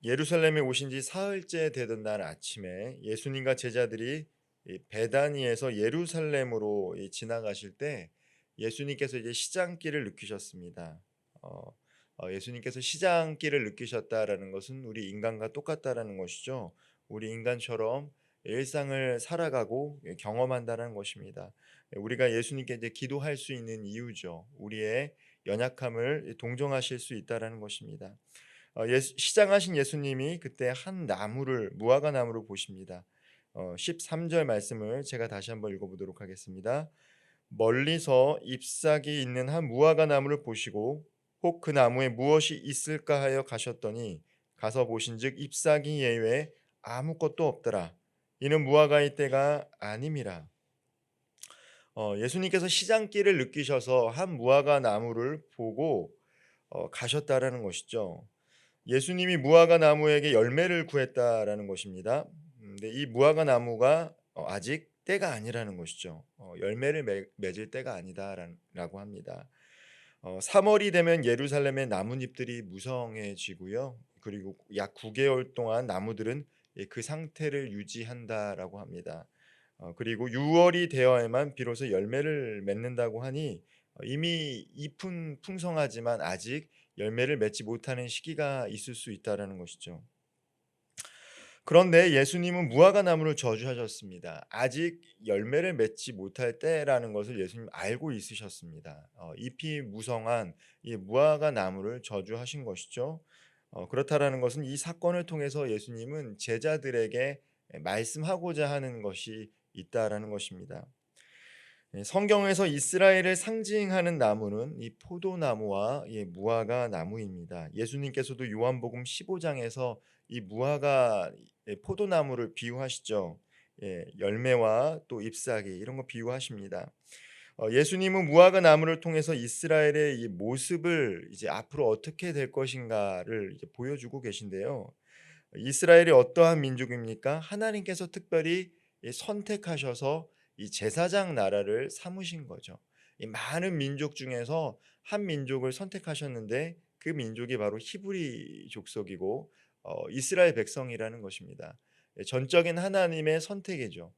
예루살렘에 오신 지 사흘째 되던 날 아침에 예수님과 제자들이 이 베다니에서 예루살렘으로 지나가실 때 예수님께서 이제 시장길을 느끼셨습니다. 어, 예수님께서 시장길을 느끼셨다라는 것은 우리 인간과 똑같다라는 것이죠. 우리 인간처럼 일상을 살아가고 경험한다는 것입니다. 우리가 예수님께 이제 기도할 수 있는 이유죠. 우리의 연약함을 동정하실 수 있다라는 것입니다. 시장하신 예수님이 그때 한 나무를 무화과 나무를 보십니다. 13절 말씀을 제가 다시 한번 읽어보도록 하겠습니다. 멀리서 잎사귀 있는 한 무화과 나무를 보시고 혹 그 나무에 무엇이 있을까 하여 가셨더니 가서 보신즉 잎사귀 예외에 아무것도 없더라. 이는 무화과의 때가 아님이라. 예수님께서 시장길을 느끼셔서 한 무화과 나무를 보고 가셨다라는 것이죠. 예수님이 무화과 나무에게 열매를 구했다라는 것입니다. 근데 이 무화과 나무가 아직 때가 아니라는 것이죠. 열매를 맺을 때가 아니다라고 합니다. 3월이 되면 예루살렘의 나뭇잎들이 무성해지고요. 그리고 약 9개월 동안 나무들은 그 상태를 유지한다라고 합니다. 그리고 6월이 되어야만 비로소 열매를 맺는다고 하니 이미 잎은 풍성하지만 아직 열매를 맺지 못하는 시기가 있을 수 있다라는 것이죠. 그런데 예수님은 무화과 나무를 저주하셨습니다. 아직 열매를 맺지 못할 때라는 것을 예수님 알고 있으셨습니다. 잎이 무성한 이 무화과 나무를 저주하신 것이죠. 그렇다라는 것은 이 사건을 통해서 예수님은 제자들에게 말씀하고자 하는 것이 있다라는 것입니다. 성경에서 이스라엘을 상징하는 나무는 이 포도나무와 이 무화과 나무입니다. 예수님께서도 요한복음 15장에서 이 무화과 포도나무를 비유하시죠. 열매와 또 잎사귀 이런 거 비유하십니다. 예수님은 무화과 나무를 통해서 이스라엘의 이 모습을 이제 앞으로 어떻게 될 것인가를 이제 보여주고 계신데요. 이스라엘이 어떠한 민족입니까? 하나님께서 특별히 선택하셔서 이 제사장 나라를 삼으신 거죠. 이 많은 민족 중에서 한 민족을 선택하셨는데 그 민족이 바로 히브리 족속이고 이스라엘 백성이라는 것입니다. 전적인 하나님의 선택이죠.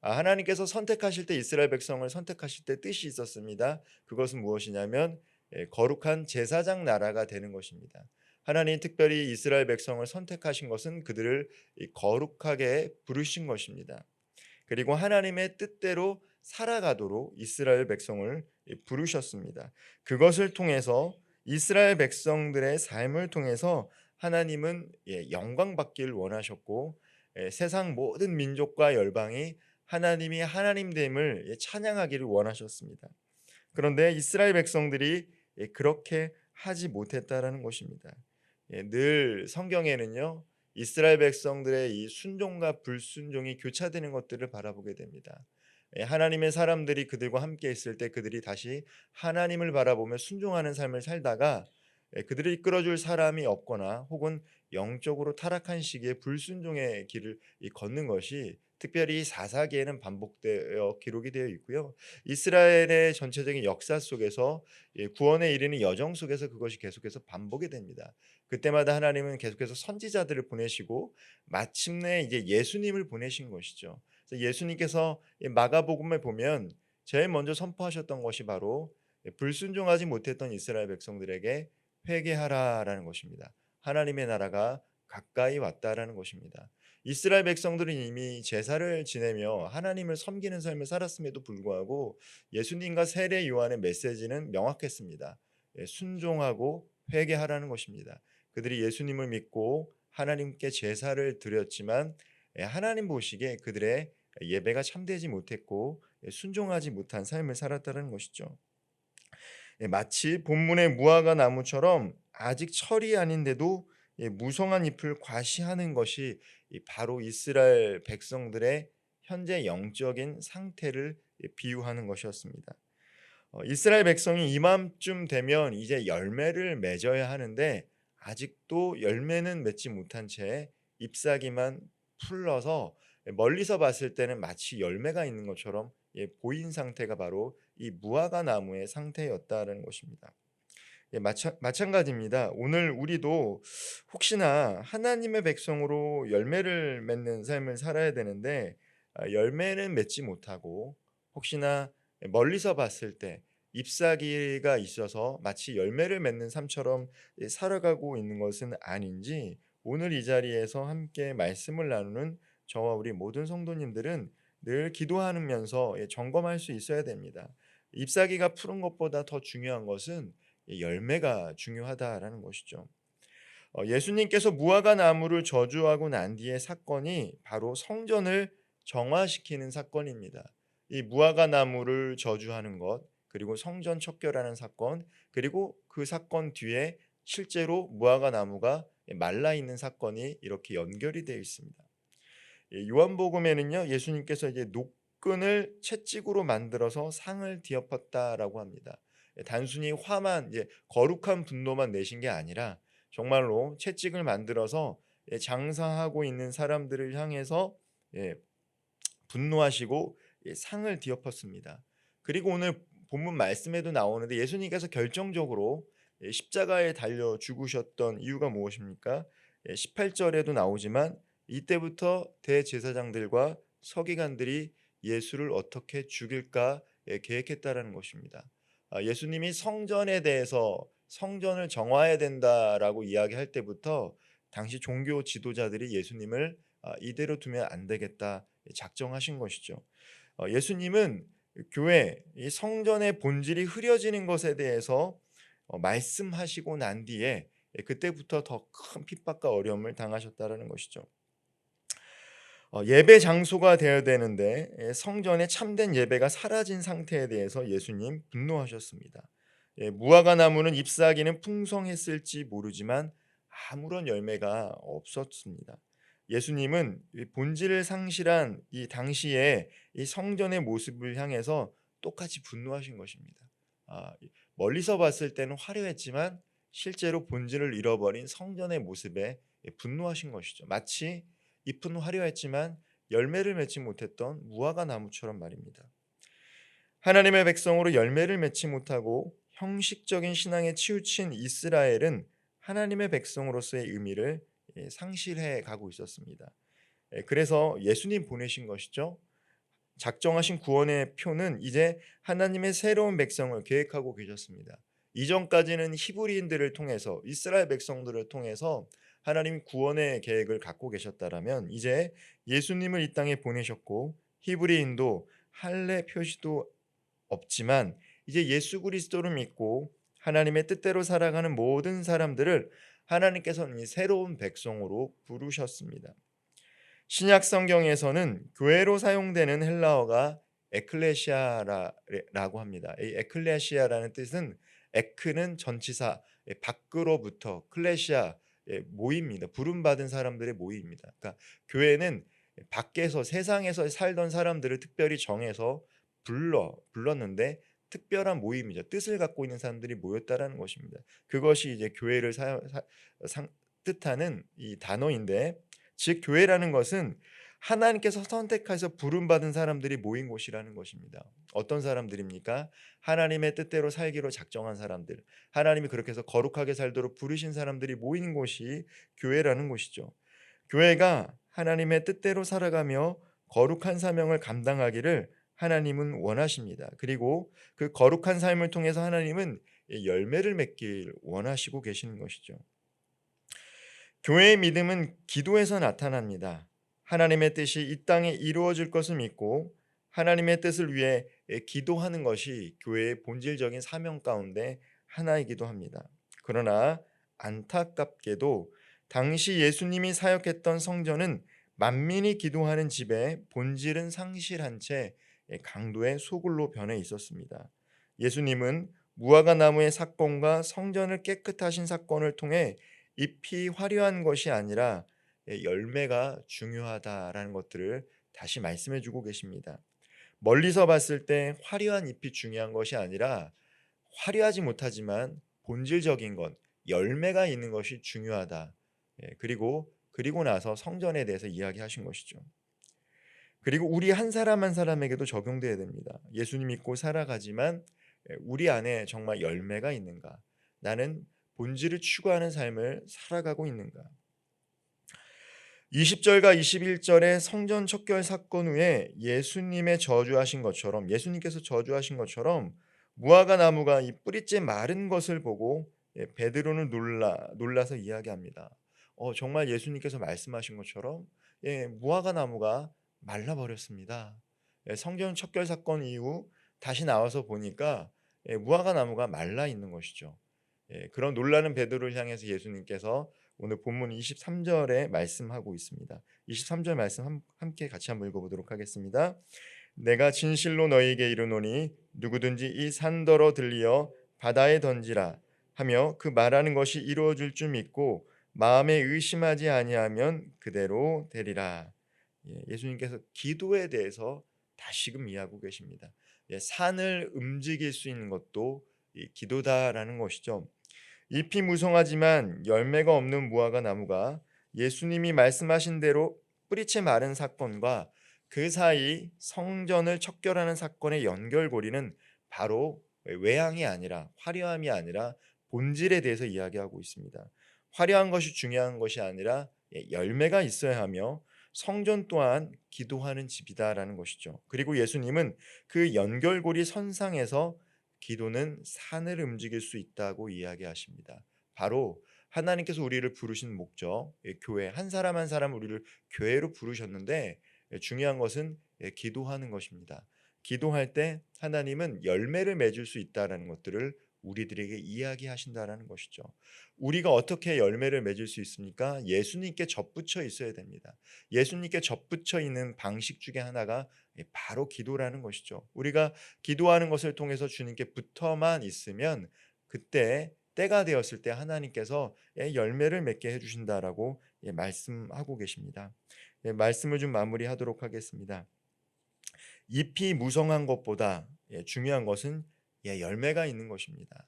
하나님께서 선택하실 때 이스라엘 백성을 선택하실 때 뜻이 있었습니다. 그것은 무엇이냐면 거룩한 제사장 나라가 되는 것입니다. 하나님 특별히 이스라엘 백성을 선택하신 것은 그들을 거룩하게 부르신 것입니다. 그리고 하나님의 뜻대로 살아가도록 이스라엘 백성을 부르셨습니다. 그것을 통해서 이스라엘 백성들의 삶을 통해서 하나님은 영광 받기를 원하셨고 세상 모든 민족과 열방이 하나님이 하나님됨을 찬양하기를 원하셨습니다. 그런데 이스라엘 백성들이 그렇게 하지 못했다라는 것입니다. 늘 성경에는요. 이스라엘 백성들의 이 순종과 불순종이 교차되는 것들을 바라보게 됩니다. 하나님의 사람들이 그들과 함께 있을 때 그들이 다시 하나님을 바라보며 순종하는 삶을 살다가 그들을 이끌어줄 사람이 없거나 혹은 영적으로 타락한 시기에 불순종의 길을 걷는 것이 특별히 사사기에는 반복되어 기록이 되어 있고요. 이스라엘의 전체적인 역사 속에서 구원에 이르는 여정 속에서 그것이 계속해서 반복이 됩니다. 그때마다 하나님은 계속해서 선지자들을 보내시고 마침내 이제 예수님을 보내신 것이죠. 그래서 예수님께서 이 마가복음에 보면 제일 먼저 선포하셨던 것이 바로 불순종하지 못했던 이스라엘 백성들에게 회개하라라는 것입니다. 하나님의 나라가 가까이 왔다라는 것입니다. 이스라엘 백성들은 이미 제사를 지내며 하나님을 섬기는 삶을 살았음에도 불구하고 예수님과 세례 요한의 메시지는 명확했습니다. 순종하고 회개하라는 것입니다. 그들이 예수님을 믿고 하나님께 제사를 드렸지만 하나님 보시기에 그들의 예배가 참되지 못했고 순종하지 못한 삶을 살았다는 것이죠. 마치 본문의 무화과 나무처럼 아직 철이 아닌데도 무성한 잎을 과시하는 것이 바로 이스라엘 백성들의 현재 영적인 상태를 비유하는 것이었습니다. 이스라엘 백성이 이맘쯤 되면 이제 열매를 맺어야 하는데 아직도 열매는 맺지 못한 채 잎사귀만 풀러서 멀리서 봤을 때는 마치 열매가 있는 것처럼 보인 상태가 바로 이 무화과 나무의 상태였다는 것입니다. 예, 마찬가지입니다. 오늘 우리도 혹시나 하나님의 백성으로 열매를 맺는 삶을 살아야 되는데 열매는 맺지 못하고 혹시나 멀리서 봤을 때 잎사귀가 있어서 마치 열매를 맺는 삶처럼 살아가고 있는 것은 아닌지 오늘 이 자리에서 함께 말씀을 나누는 저와 우리 모든 성도님들은 늘 기도하면서 점검할 수 있어야 됩니다. 잎사귀가 푸른 것보다 더 중요한 것은 열매가 중요하다라는 것이죠. 예수님께서 무화과 나무를 저주하고 난 뒤의 사건이 바로 성전을 정화시키는 사건입니다. 이 무화과 나무를 저주하는 것, 그리고 성전 척결하는 사건, 그리고 그 사건 뒤에 실제로 무화과 나무가 말라 있는 사건이 이렇게 연결이 되어 있습니다. 요한복음에는요, 예수님께서 이제 노끈을 채찍으로 만들어서 상을 뒤엎었다라고 합니다. 단순히 화만 이제 거룩한 분노만 내신 게 아니라 정말로 채찍을 만들어서 장사하고 있는 사람들을 향해서 예, 분노하시고 상을 뒤엎었습니다. 그리고 오늘 본문 말씀에도 나오는데 예수님께서 결정적으로 십자가에 달려 죽으셨던 이유가 무엇입니까? 18절에도 나오지만 이때부터 대제사장들과 서기관들이 예수를 어떻게 죽일까 계획했다라는 것입니다. 예수님이 성전에 대해서 성전을 정화해야 된다라고 이야기할 때부터 당시 종교 지도자들이 예수님을 이대로 두면 안 되겠다 작정하신 것이죠. 예수님은 교회 이 성전의 본질이 흐려지는 것에 대해서 말씀하시고 난 뒤에 그때부터 더 큰 핍박과 어려움을 당하셨다라는 것이죠. 예배 장소가 되어야 되는데 성전의 참된 예배가 사라진 상태에 대해서 예수님 분노하셨습니다. 무화과 나무는 잎사귀는 풍성했을지 모르지만 아무런 열매가 없었습니다. 예수님은 이 본질을 상실한 이 당시에 이 성전의 모습을 향해서 똑같이 분노하신 것입니다. 멀리서 봤을 때는 화려했지만 실제로 본질을 잃어버린 성전의 모습에 분노하신 것이죠. 마치 잎은 화려했지만 열매를 맺지 못했던 무화과 나무처럼 말입니다. 하나님의 백성으로 열매를 맺지 못하고 형식적인 신앙에 치우친 이스라엘은 하나님의 백성으로서의 의미를 상실해 가고 있었습니다. 그래서 예수님 보내신 것이죠. 작정하신 구원의 표는 이제 하나님의 새로운 백성을 계획하고 계셨습니다. 이전까지는 히브리인들을 통해서 이스라엘 백성들을 통해서 하나님 구원의 계획을 갖고 계셨다라면 이제 예수님을 이 땅에 보내셨고 히브리인도 할례 표시도 없지만 이제 예수 그리스도를 믿고 하나님의 뜻대로 살아가는 모든 사람들을 하나님께서는 이 새로운 백성으로 부르셨습니다. 신약 성경에서는 교회로 사용되는 헬라어가 에클레시아라고 합니다. 이 에클레시아라는 뜻은 에크는 전치사 밖으로부터 클레시아 모임입니다. 부름받은 사람들의 모임입니다. 그러니까 교회는 밖에서 세상에서 살던 사람들을 특별히 정해서 불렀는데 특별한 모임이죠. 뜻을 갖고 있는 사람들이 모였다라는 것입니다. 그것이 이제 교회를 뜻하는 이 단어인데 즉 교회라는 것은 하나님께서 선택해서 부름받은 사람들이 모인 곳이라는 것입니다. 어떤 사람들입니까? 하나님의 뜻대로 살기로 작정한 사람들, 하나님이 그렇게 해서 거룩하게 살도록 부르신 사람들이 모이는 곳이 교회라는 곳이죠. 교회가 하나님의 뜻대로 살아가며 거룩한 사명을 감당하기를 하나님은 원하십니다. 그리고 그 거룩한 삶을 통해서 하나님은 열매를 맺길 원하시고 계시는 것이죠. 교회의 믿음은 기도에서 나타납니다. 하나님의 뜻이 이 땅에 이루어질 것을 믿고 하나님의 뜻을 위해 기도하는 것이 교회의 본질적인 사명 가운데 하나이기도 합니다. 그러나 안타깝게도 당시 예수님이 사역했던 성전은 만민이 기도하는 집의 본질은 상실한 채 강도의 소굴로 변해 있었습니다. 예수님은 무화과 나무의 사건과 성전을 깨끗하신 사건을 통해 잎이 화려한 것이 아니라 열매가 중요하다라는 것들을 다시 말씀해 주고 계십니다. 멀리서 봤을 때 화려한 잎이 중요한 것이 아니라 화려하지 못하지만 본질적인 것, 열매가 있는 것이 중요하다. 그리고 나서 성전에 대해서 이야기하신 것이죠. 그리고 우리 한 사람 한 사람에게도 적용돼야 됩니다. 예수님 믿고 살아가지만 우리 안에 정말 열매가 있는가? 나는 본질을 추구하는 삶을 살아가고 있는가? 20절과 21절의 성전 척결 사건 후에 예수님께서 저주하신 것처럼 무화과 나무가 이 뿌리째 마른 것을 보고 베드로는 놀라서 이야기합니다. 정말 예수님께서 말씀하신 것처럼 무화과 나무가 말라 버렸습니다. 성전 척결 사건 이후 다시 나와서 보니까 무화과 나무가 말라 있는 것이죠. 그런 놀라는 베드로를 향해서 예수님께서 오늘 본문 23절에 말씀하고 있습니다. 23절 말씀 함께 같이 한번 읽어보도록 하겠습니다. 내가 진실로 너희에게 이르노니 누구든지 이 산더러 들리어 바다에 던지라 하며 그 말하는 것이 이루어질 줄 믿고 마음에 의심하지 아니하면 그대로 되리라. 예수님께서 기도에 대해서 다시금 이해하고 계십니다. 산을 움직일 수 있는 것도 이 기도다라는 것이죠. 잎이 무성하지만 열매가 없는 무화과 나무가 예수님이 말씀하신 대로 뿌리채 마른 사건과 그 사이 성전을 척결하는 사건의 연결고리는 바로 외향이 아니라 화려함이 아니라 본질에 대해서 이야기하고 있습니다. 화려한 것이 중요한 것이 아니라 열매가 있어야 하며 성전 또한 기도하는 집이다라는 것이죠. 그리고 예수님은 그 연결고리 선상에서 기도는 산을 움직일 수 있다고 이야기하십니다. 바로 하나님께서 우리를 부르신 목적, 교회 한 사람 한 사람 우리를 교회로 부르셨는데 중요한 것은 기도하는 것입니다. 기도할 때 하나님은 열매를 맺을 수 있다라는 것들을 우리들에게 이야기하신다라는 것이죠. 우리가 어떻게 열매를 맺을 수 있습니까? 예수님께 접붙여 있어야 됩니다. 예수님께 접붙여 있는 방식 중에 하나가 바로 기도라는 것이죠. 우리가 기도하는 것을 통해서 주님께 붙어만 있으면 그때 때가 되었을 때 하나님께서 열매를 맺게 해주신다라고 말씀하고 계십니다. 말씀을 좀 마무리하도록 하겠습니다. 잎이 무성한 것보다 중요한 것은 열매가 있는 것입니다.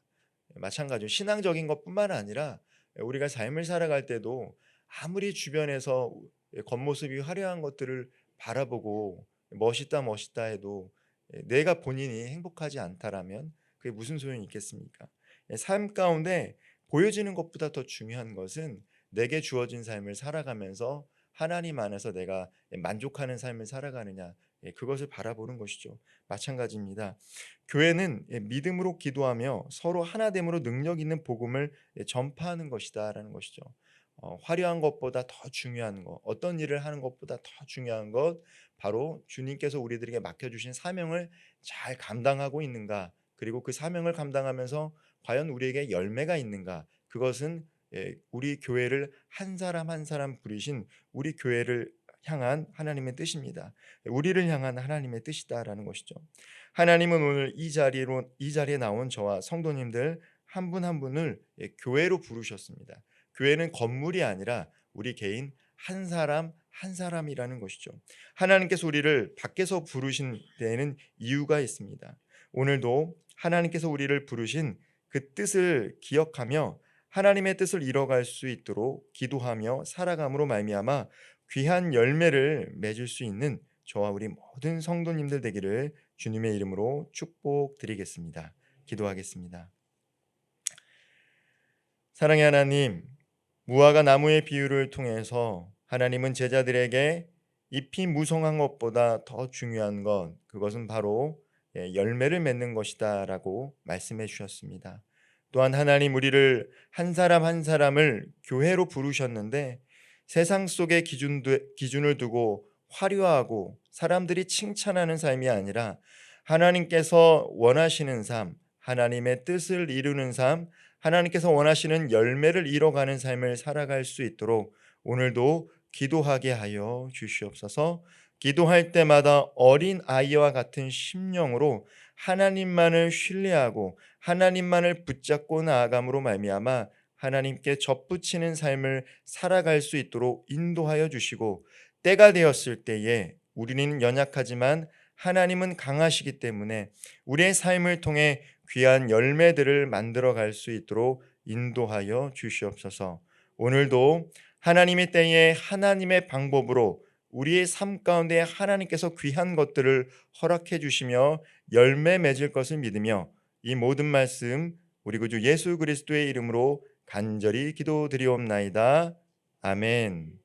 마찬가지로 신앙적인 것뿐만 아니라 우리가 삶을 살아갈 때도 아무리 주변에서 겉모습이 화려한 것들을 바라보고 멋있다 멋있다 해도 내가 본인이 행복하지 않다라면 그게 무슨 소용이 있겠습니까? 삶 가운데 보여지는 것보다 더 중요한 것은 내게 주어진 삶을 살아가면서 하나님 안에서 내가 만족하는 삶을 살아가느냐, 그것을 바라보는 것이죠. 마찬가지입니다. 교회는 믿음으로 기도하며 서로 하나됨으로 능력 있는 복음을 전파하는 것이다라는 것이죠. 화려한 것보다 더 중요한 것, 어떤 일을 하는 것보다 더 중요한 것, 바로 주님께서 우리들에게 맡겨주신 사명을 잘 감당하고 있는가, 그리고 그 사명을 감당하면서 과연 우리에게 열매가 있는가, 그것은 우리 교회를 한 사람 한 사람 부리신 우리 교회를 향한 하나님의 뜻입니다. 우리를 향한 하나님의 뜻이다라는 것이죠. 하나님은 오늘 이 자리에 나온 저와 성도님들 한 분 한 분을 교회로 부르셨습니다. 교회는 건물이 아니라 우리 개인 한 사람 한 사람이라는 것이죠. 하나님께서 우리를 밖에서 부르신 데에는 이유가 있습니다. 오늘도 하나님께서 우리를 부르신 그 뜻을 기억하며 하나님의 뜻을 이뤄갈 수 있도록 기도하며 살아감으로 말미암아 귀한 열매를 맺을 수 있는 저와 우리 모든 성도님들 되기를 주님의 이름으로 축복드리겠습니다. 기도하겠습니다. 사랑의 하나님, 무화과 나무의 비유를 통해서 하나님은 제자들에게 잎이 무성한 것보다 더 중요한 것, 그것은 바로 열매를 맺는 것이다라고 말씀해 주셨습니다. 또한 하나님, 우리를 한 사람 한 사람을 교회로 부르셨는데 세상 속의 기준을 두고 화려하고 사람들이 칭찬하는 삶이 아니라 하나님께서 원하시는 삶, 하나님의 뜻을 이루는 삶, 하나님께서 원하시는 열매를 이뤄가는 삶을 살아갈 수 있도록 오늘도 기도하게 하여 주시옵소서. 기도할 때마다 어린 아이와 같은 심령으로 하나님만을 신뢰하고 하나님만을 붙잡고 나아감으로 말미암아 하나님께 접붙이는 삶을 살아갈 수 있도록 인도하여 주시고, 때가 되었을 때에 우리는 연약하지만 하나님은 강하시기 때문에 우리의 삶을 통해 귀한 열매들을 만들어 갈 수 있도록 인도하여 주시옵소서. 오늘도 하나님의 때에 하나님의 방법으로 우리의 삶 가운데 하나님께서 귀한 것들을 허락해 주시며 열매 맺을 것을 믿으며 이 모든 말씀 우리 구주 예수 그리스도의 이름으로 간절히 기도드리옵나이다. 아멘.